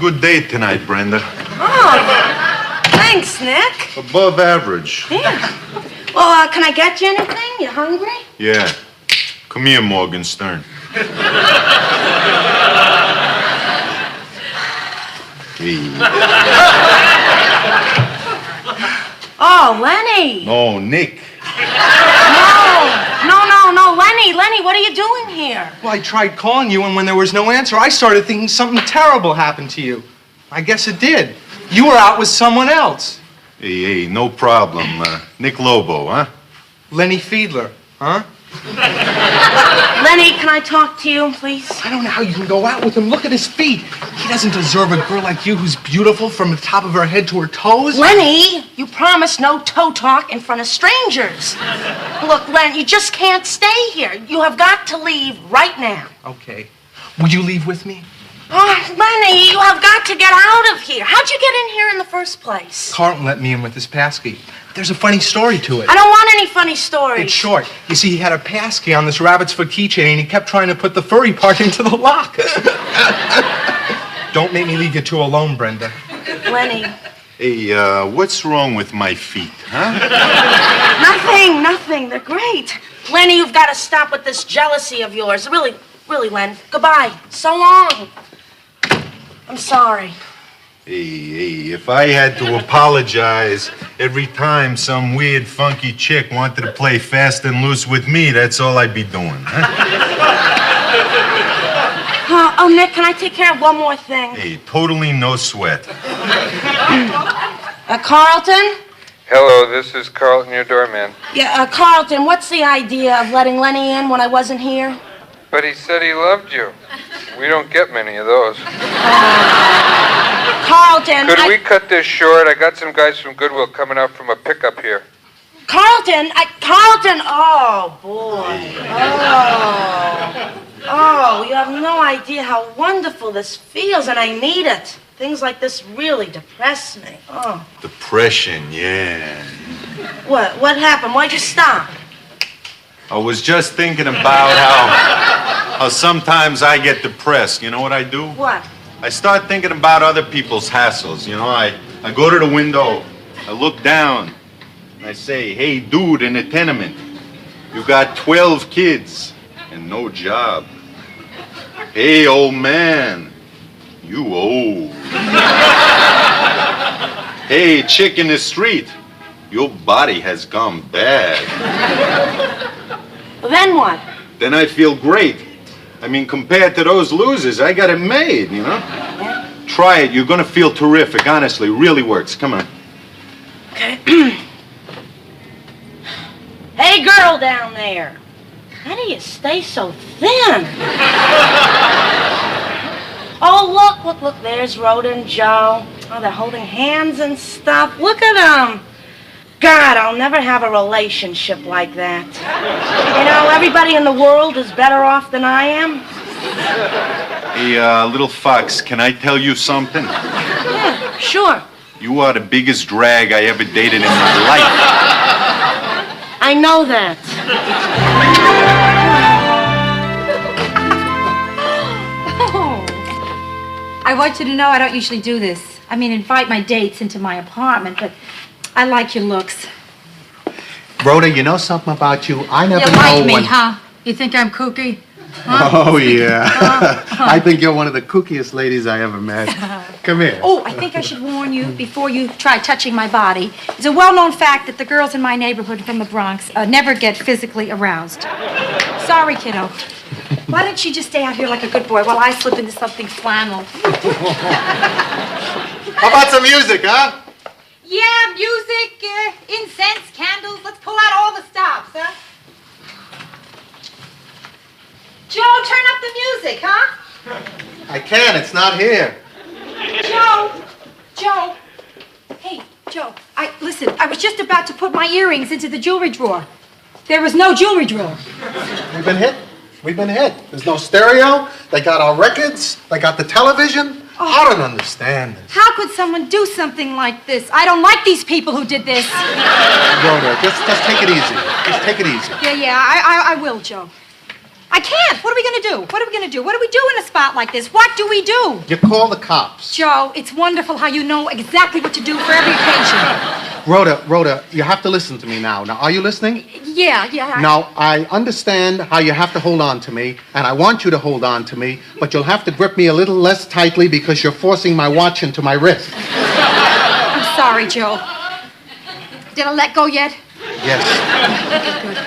good date tonight, Brenda. Oh, thanks, Nick. Above average. Yeah. Well, can I get you anything? You hungry? Yeah. Come here, Morgan Stern. Oh, Lenny. No, Nick. No, Lenny, what are you doing here? Well, I tried calling you, and when there was no answer, I started thinking something terrible happened to you. I guess it did. You were out with someone else. Hey, no problem. Nick Lobo, huh? Lenny Fiedler, huh? Lenny, can I talk to you, please? I don't know how you can go out with him. Look at his feet. He doesn't deserve a girl like you who's beautiful from the top of her head to her toes. Lenny, you promised no toe talk in front of strangers. Look, Len, you just can't stay here. You have got to leave right now. Okay. Will you leave with me? Oh, Lenny, you have got to get out of here. How'd you get in here in the first place? Carlton let me in with his passkey. There's a funny story to it. I don't want any funny stories. It's short. You see, he had a passkey on this rabbit's foot keychain, and he kept trying to put the furry part into the lock. Don't make me leave you two alone, Brenda. Lenny. Hey, what's wrong with my feet, huh? Nothing. They're great. Lenny, you've got to stop with this jealousy of yours. Really, Len. Goodbye. So long. I'm sorry. Hey, if I had to apologize every time some weird, funky chick wanted to play fast and loose with me, that's all I'd be doing, huh? Oh, Nick, can I take care of one more thing? Hey, totally no sweat. Carlton? Hello, this is Carlton, your doorman. Yeah, Carlton, what's the idea of letting Lenny in when I wasn't here? But he said he loved you. We don't get many of those. Carlton, Could we cut this short? I got some guys from Goodwill coming out from a pickup here. Carlton, oh, boy. Oh, you have no idea how wonderful this feels, and I need it. Things like this really depress me. Oh. Depression, yeah. What happened? Why'd you stop? I was just thinking about how sometimes I get depressed. You know what I do? What? I start thinking about other people's hassles. You know, I go to the window, I look down, and I say, hey, dude in the tenement, you got 12 kids and no job. Hey, old man, you old. Hey, chick in the street, your body has gone bad. Well, then what? Then I feel great. I mean, compared to those losers, I got it made, you know? Yeah. Try it. You're gonna feel terrific. Honestly, really works. Come on. Okay. Hey, girl down there. How do you stay so thin? Oh, look. There's Rhoda and Joe. Oh, they're holding hands and stuff. Look at them. God, I'll never have a relationship like that. You know, everybody in the world is better off than I am. Hey, little fox, can I tell you something? Yeah, sure. You are the biggest drag I ever dated in my life. I know that. I want you to know I don't usually do this. I mean, invite my dates into my apartment, but I like your looks. Rhoda, you know something about you? I never You know like me, when... huh? You think I'm kooky? Huh? Oh, yeah. I think you're one of the kookiest ladies I ever met. Come here. Oh, I think I should warn you before you try touching my body. It's a well-known fact that the girls in my neighborhood from the Bronx never get physically aroused. Sorry, kiddo. Why don't you just stay out here like a good boy while I slip into something flannel? How about some music, huh? Yeah, music, incense, candles. Let's pull out all the stops, huh? Joe, turn up the music, huh? I can. It's not here. Joe. Hey, Joe. Listen, I was just about to put my earrings into the jewelry drawer. There was no jewelry drawer. We've been hit. There's no stereo. They got our records. They got the television. Oh. I don't understand this. How could someone do something like this? I don't like these people who did this. Rhoda, just take it easy. Just take it easy. Yeah, I will, Joe. I can't. What are we going to do? What are we going to do? What do we do in a spot like this? What do we do? You call the cops. Joe, it's wonderful how you know exactly what to do for every occasion. Rhoda, you have to listen to me now. Now, are you listening? Yeah. Now, I understand how you have to hold on to me, and I want you to hold on to me, but you'll have to grip me a little less tightly because you're forcing my watch into my wrist. I'm sorry, Joe. Did I let go yet? Yes. Good.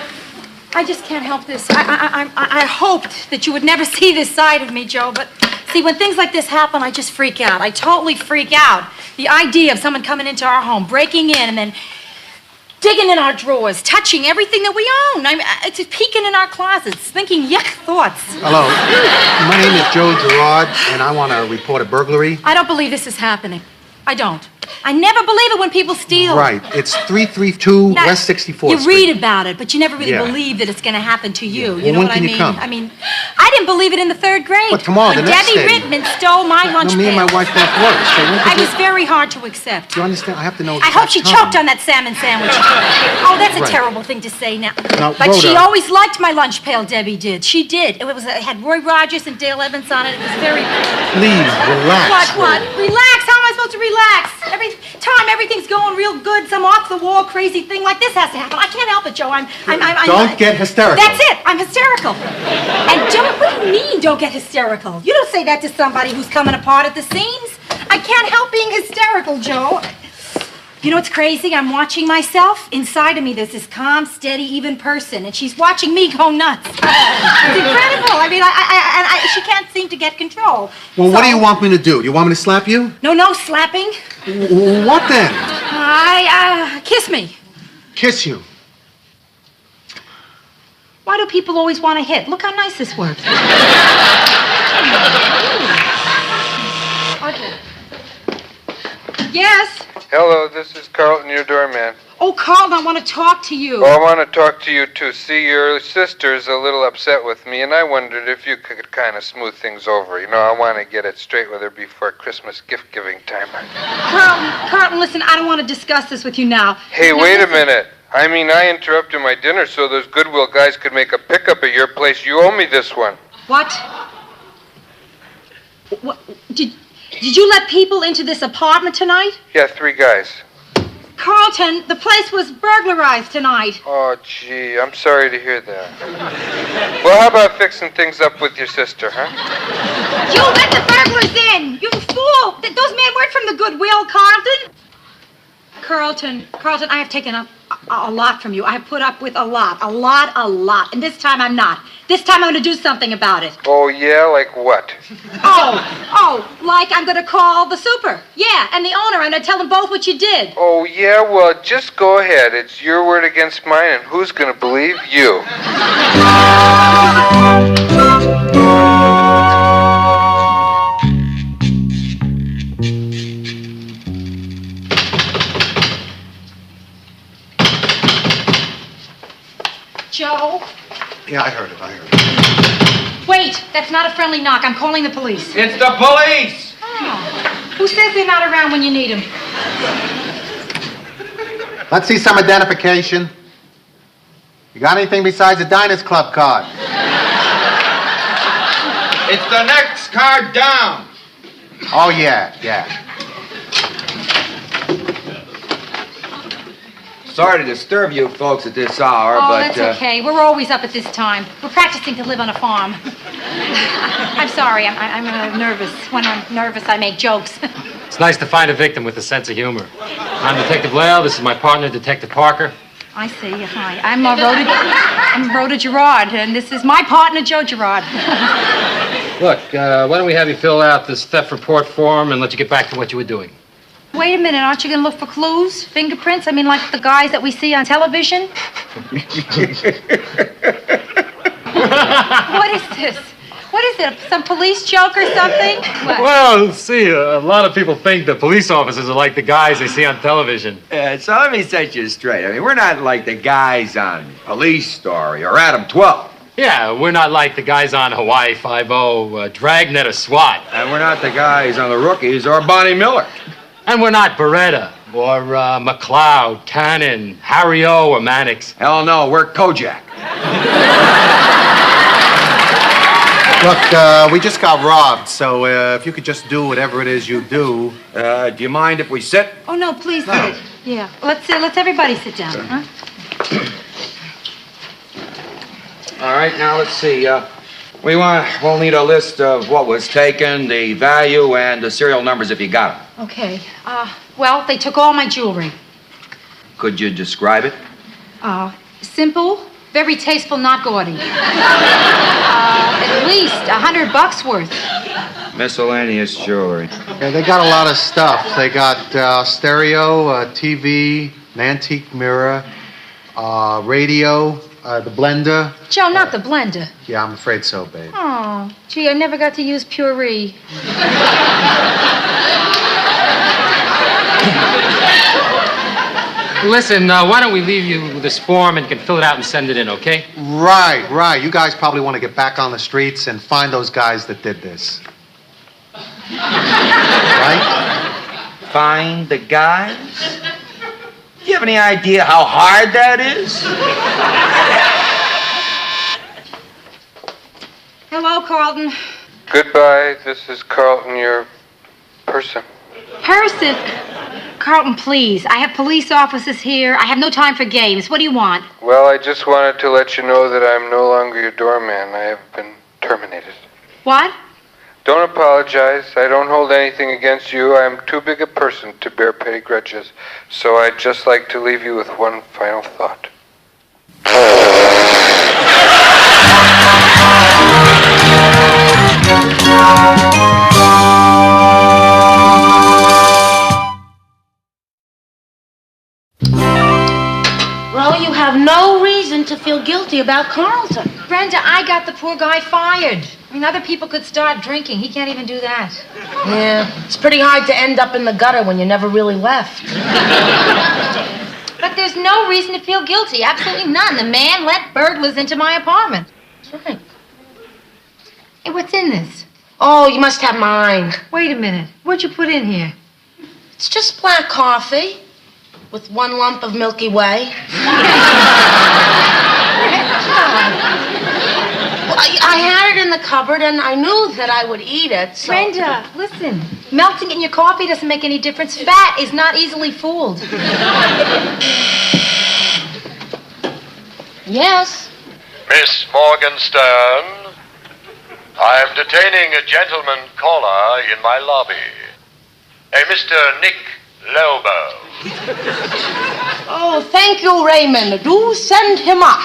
I just can't help this. I hoped that you would never see this side of me, Joe, but see, when things like this happen, I just freak out. I totally freak out. The idea of someone coming into our home, breaking in, and then digging in our drawers, touching everything that we own. It's peeking in our closets, thinking yuck thoughts. Hello. My name is Joe Gerard, and I want to report a burglary. I don't believe this is happening. I don't. I never believe it when people steal. Right. It's 332 Now, West 64th you Street. read about it, but you never really Yeah. believe that it's going to happen to you. Yeah. You know Well, when what can I you mean? come? I mean, I didn't believe it in the 3rd grade. But tomorrow, the when next Debbie day. Rittman stole my lunch No, me and my pail. wife both work, so when I could was you... very hard to accept. Do you understand? I have to know I hope she exact choked time. on that salmon sandwich. Oh, that's a Right. terrible thing to say now. Now, But she Rhoda- always liked my lunch pail, Debbie did. She did. It had Roy Rogers and Dale Evans on it. It was very... Please, relax. What? Relax? How am I supposed to relax? Every time everything's going real good, some off-the-wall crazy thing like this has to happen. I can't help it, Joe. Don't get hysterical. That's it. I'm hysterical. And Joe, what do you mean, don't get hysterical? You don't say that to somebody who's coming apart at the seams. I can't help being hysterical, Joe. You know what's crazy? I'm watching myself. Inside of me, there's this calm, steady, even person, and she's watching me go nuts. It's incredible. I mean, she can't seem to get control. Well, what do So- you want me to do? Do you want me to slap you? No slapping. What then? Kiss me. Kiss you. Why do people always want to hit? Look how nice this works. Okay. Yes. Hello, this is Carlton, your doorman. Oh, Carlton, I want to talk to you. Well, I want to talk to you too. See, your sister's a little upset with me, and I wondered if you could kind of smooth things over. You know, I want to get it straight with her before Christmas gift-giving time. Carlton, listen, I don't want to discuss this with you now. Hey, Now, wait a listen. minute. I mean, I interrupted my dinner so those Goodwill guys could make a pickup at your place. You owe me this one. What? What? Did you let people into this apartment tonight? Yeah, 3 guys. Carlton, the place was burglarized tonight. Oh, gee, I'm sorry to hear that. Well, how about fixing things up with your sister, huh? You let the burglars in! You fool! Those men weren't from the Goodwill, Carlton! Carlton, I have taken up a lot from you. I have put up with a lot. And this time I'm not. This time I'm going to do something about it. Oh, yeah? Like what? Oh, like I'm going to call the super. Yeah, and the owner, and I tell them both what you did. Oh, yeah? Well, just go ahead. It's your word against mine, and who's going to believe you? Joe? Yeah, I heard it. Wait, that's not a friendly knock. I'm calling the police. It's the police! Oh, who says they're not around when you need them? Let's see some identification. You got anything besides a Diners Club card? It's the next card down! Oh, yeah. Sorry to disturb you folks at this hour, Oh, but... that's okay. We're always up at this time. We're practicing to live on a farm. I'm sorry. I'm nervous. When I'm nervous, I make jokes. It's nice to find a victim with a sense of humor. I'm Detective Lale. This is my partner, Detective Parker. I see. Hi. I'm Rhoda Gerard, and this is my partner, Joe Gerard. Look, why don't we have you fill out this theft report form and let you get back to what you were doing? Wait a minute. Aren't you going to look for clues, fingerprints? I mean, like the guys that we see on television? What is this? What is it? Some police joke or something? What? Well, see, a lot of people think that police officers are like the guys they see on television. So let me set you straight. I mean, we're not like the guys on Police Story or Adam 12. Yeah, we're not like the guys on Hawaii Five-0, Dragnet or SWAT. And we're not the guys on The Rookies or Bonnie Miller. And we're not Beretta or McLeod, Cannon, Harry O, or Mannix. Hell no, we're Kojak. Look, we just got robbed, so if you could just do whatever it is you do. Do you mind if we sit? Oh, no, please sit. Yeah. Let's everybody sit down, huh? All right, now let's see. We'll need a list of what was taken, the value, and the serial numbers if you got them. Okay. Well, they took all my jewelry. Could you describe it? Simple, very tasteful, not gaudy. At least $100 worth. Miscellaneous jewelry. Yeah, they got a lot of stuff. They got stereo, TV, an antique mirror, radio, the blender. Joe, not the blender. Yeah, I'm afraid so, babe. Oh, gee, I never got to use Puree. Listen, why don't we leave you with this form and you can fill it out and send it in, okay? Right. You guys probably want to get back on the streets and find those guys that did this. Right? Find the guys? Do you have any idea how hard that is? Hello, Carlton. Goodbye. This is Carlton, your person. Person? Carlton, please. I have police officers here. I have no time for games. What do you want? Well, I just wanted to let you know that I'm no longer your doorman. I have been terminated. What? Don't apologize. I don't hold anything against you. I'm too big a person to bear petty grudges. So I'd just like to leave you with one final thought. Well, you have no reason to feel guilty about Carlton. Brenda, I got the poor guy fired. I mean, other people could start drinking. He can't even do that. Yeah, it's pretty hard to end up in the gutter when you never really left. But there's no reason to feel guilty. Absolutely none. The man let burglars into my apartment. That's right. Hey, what's in this? Oh, you must have mine. Wait a minute. What'd you put in here? It's just black coffee with one lump of Milky Way. Well, I had it in the cupboard, and I knew that I would eat it, so... Brenda, listen. Melting in your coffee doesn't make any difference. Fat is not easily fooled. Yes? Miss Morgenstern, I'm detaining a gentleman caller in my lobby. A Mr. Nick Lobo. Oh, thank you, Raymond. Do send him up.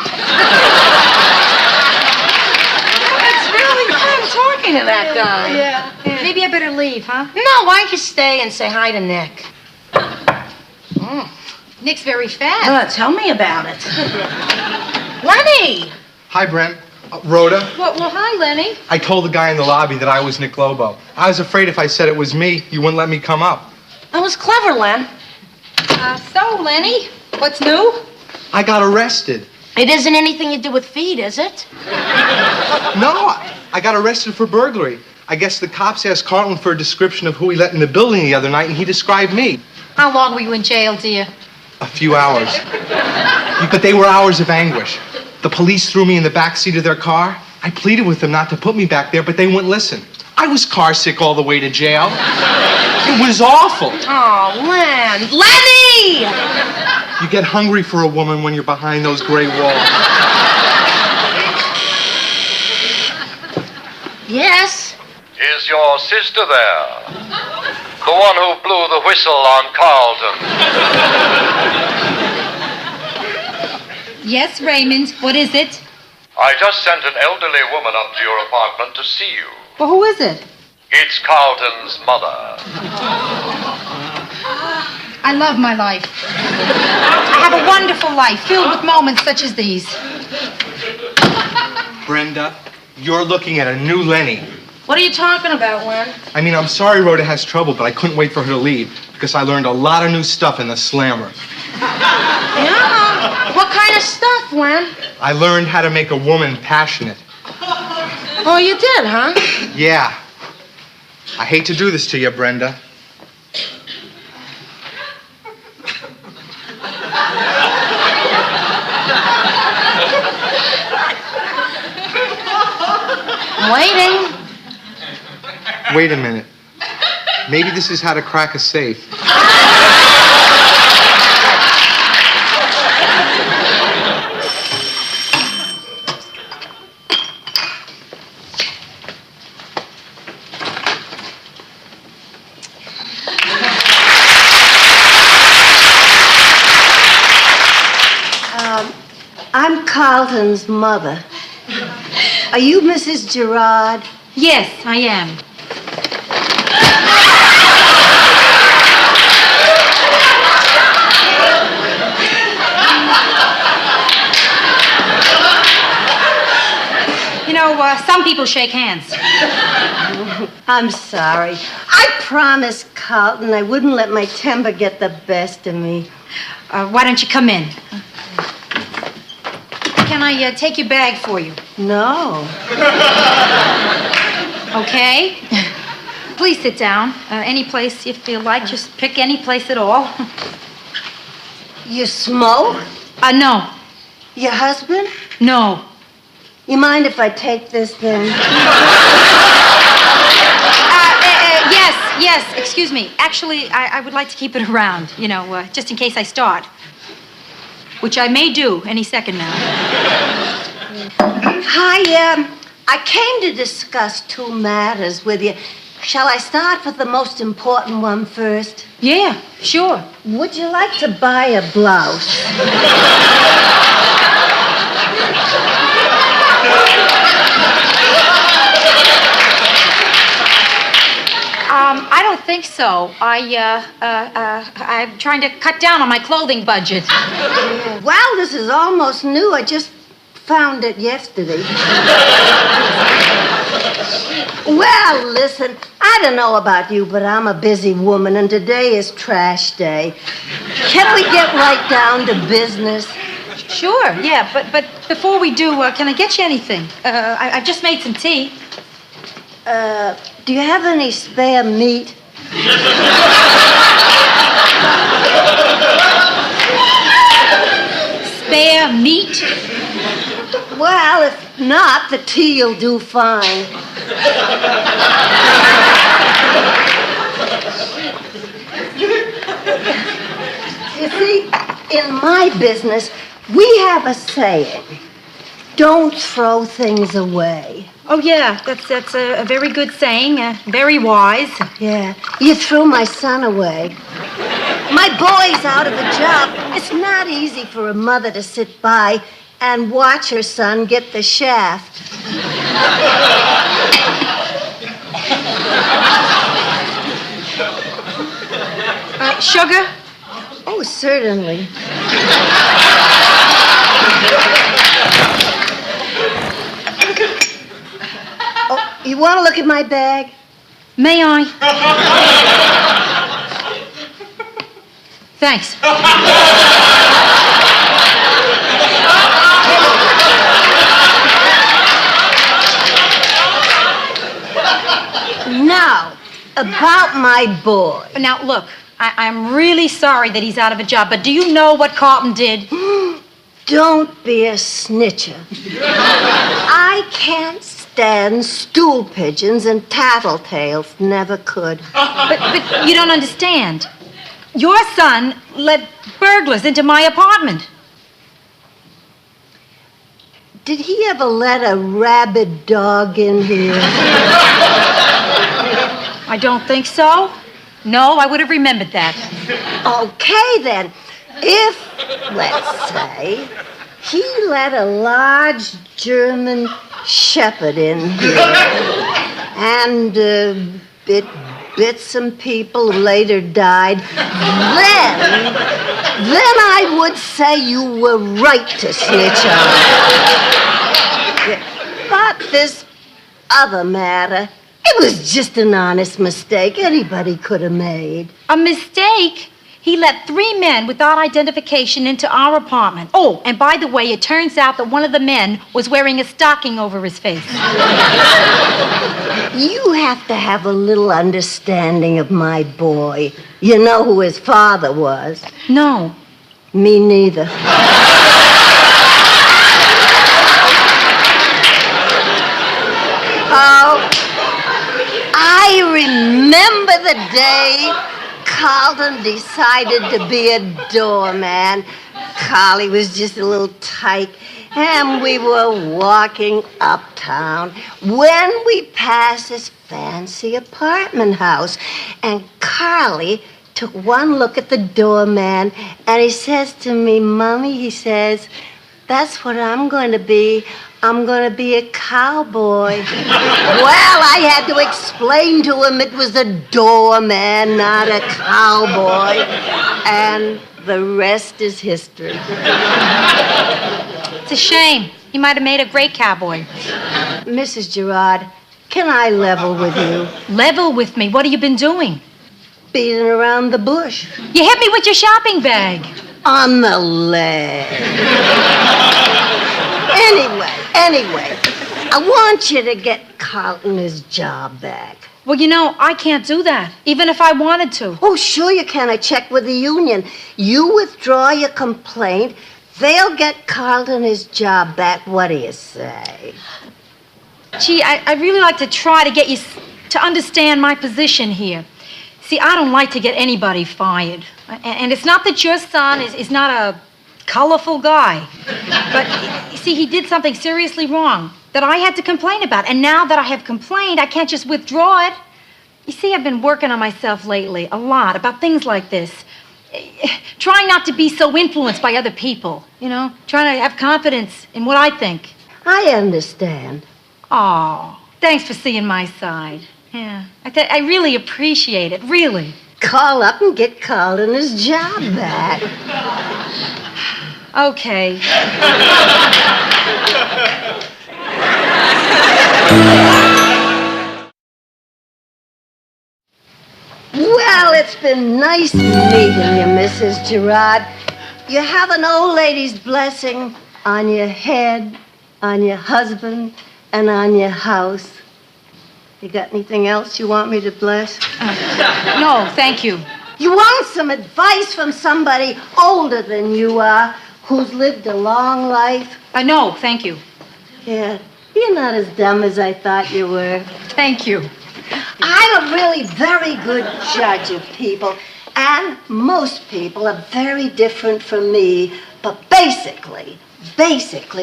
It's really fun talking to that guy. Yeah. Maybe I better leave, huh? No, why don't you stay and say hi to Nick? Nick's very fat. Tell me about it. Lenny! Hi, Brent. Rhoda. Well, hi, Lenny. I told the guy in the lobby that I was Nick Lobo. I was afraid if I said it was me, you wouldn't let me come up. That was clever, Len. So, Lenny, what's new? I got arrested. It isn't anything you do with feet, is it? No, I got arrested for burglary. I guess the cops asked Carlton for a description of who he let in the building the other night, and he described me. How long were you in jail, dear? A few hours. But they were hours of anguish. The police threw me in the back seat of their car. I pleaded with them not to put me back there, but they wouldn't listen. I was car sick all the way to jail. It was awful. Oh, Len. Lenny! You get hungry for a woman when you're behind those gray walls. Yes? Is your sister there? The one who blew the whistle on Carlton. Yes, Raymond. What is it? I just sent an elderly woman up to your apartment to see you. Well, who is it? It's Carlton's mother. I love my life. I have a wonderful life filled with moments such as these. Brenda, you're looking at a new Lenny. What are you talking about, Len? I mean, I'm sorry Rhoda has trouble, but I couldn't wait for her to leave because I learned a lot of new stuff in the slammer. Yeah? What kind of stuff, Len? I learned how to make a woman passionate. Oh, you did, huh? Yeah. I hate to do this to you, Brenda. I'm waiting. Wait a minute. Maybe this is how to crack a safe. I'm Carlton's mother. Are you Mrs. Gerard? Yes, I am. You know, some people shake hands. I'm sorry. I promised Carlton I wouldn't let my temper get the best of me. Why don't you come in? Can I take your bag for you? No. Okay. Please sit down. Any place you feel like. Just pick any place at all. You smoke? No. Your husband? No. You mind if I take this then? Yes, excuse me. Actually, I would like to keep it around, you know, just in case I start. Which I may do any second now. Hi, I came to discuss two matters with you. Shall I start with the most important one first? Yeah, sure. Would you like to buy a blouse? I don't think so. I'm trying to cut down on my clothing budget. Well, this is almost new. I just found it yesterday. Well, listen, I don't know about you, but I'm a busy woman, and today is trash day. Can we get right down to business? Sure, yeah, but before we do, can I get you anything? I've just made some tea. Do you have any spare meat? Spare meat? Well, if not, the tea'll do fine. You see, in my business, we have a saying, don't throw things away. Oh, yeah, that's a very good saying, very wise. Yeah, you threw my son away. My boy's out of a job. It's not easy for a mother to sit by and watch her son get the shaft. Sugar? Oh, certainly. Oh, you want to look at my bag? May I? Thanks. Now, about my boy. Now, look, I'm really sorry that he's out of a job, but do you know what Carlton did? Don't be a snitcher. I can't stand stool pigeons, and tattletales never could. But you don't understand. Your son let burglars into my apartment. Did he ever let a rabid dog in here? I don't think so. No, I would have remembered that. Okay, then. If, let's say, he let a large German shepherd in here and bit some people who later died, then I would say you were right to snitch on him. But this other matter, it was just an honest mistake anybody could have made. A mistake? He let 3 men without identification into our apartment. Oh, and by the way, it turns out that one of the men was wearing a stocking over his face. You have to have a little understanding of my boy. You know who his father was? No. Me neither. remember the day Carlton decided to be a doorman? Carly was just a little tyke, and we were walking uptown when we passed this fancy apartment house, and Carly took one look at the doorman, and he says to me, Mommy, he says, that's what I'm going to be. I'm going to be a cowboy. Well, I had to explain to him it was a doorman, not a cowboy. And the rest is history. It's a shame. He might have made a great cowboy. Mrs. Gerard, can I level with you? Level with me? What have you been doing? Beating around the bush. You hit me with your shopping bag. On the leg. Anyway, I want you to get Carlton his job back. Well, you know, I can't do that, even if I wanted to. Oh, sure you can. I checked with the union. You withdraw your complaint, they'll get Carlton his job back. What do you say? Gee, I'd really like to try to get you to understand my position here. See, I don't like to get anybody fired. And it's not that your son is not a colorful guy. But, you see, he did something seriously wrong that I had to complain about. And now that I have complained, I can't just withdraw it. You see, I've been working on myself lately a lot about things like this. Trying not to be so influenced by other people, you know? Trying to have confidence in what I think. I understand. Oh, thanks for seeing my side. Yeah, I really appreciate it, really. Call up and get Carlton his job back. Okay. Well, it's been nice meeting you, Mrs. Gerard. You have an old lady's blessing on your head, on your husband, and on your house. You got anything else you want me to bless? No, thank you. You want some advice from somebody older than you are, who's lived a long life? No, thank you. Yeah, you're not as dumb as I thought you were. Thank you. I'm a really very good judge of people, and most people are very different from me, but basically,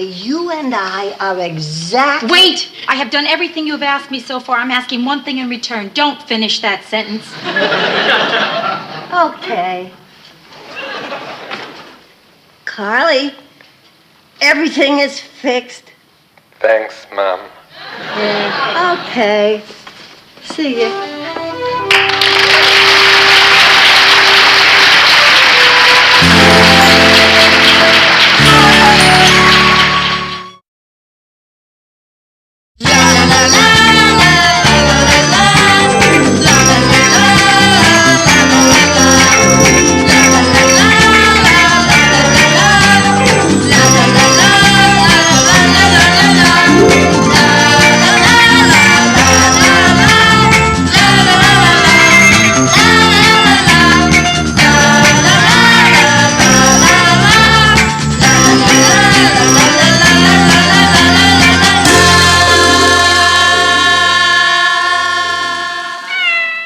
you and I are exactly... Wait! I have done everything you have asked me so far. I'm asking one thing in return. Don't finish that sentence. Okay. Carly, everything is fixed. Thanks, Mom. Yeah, okay. See you.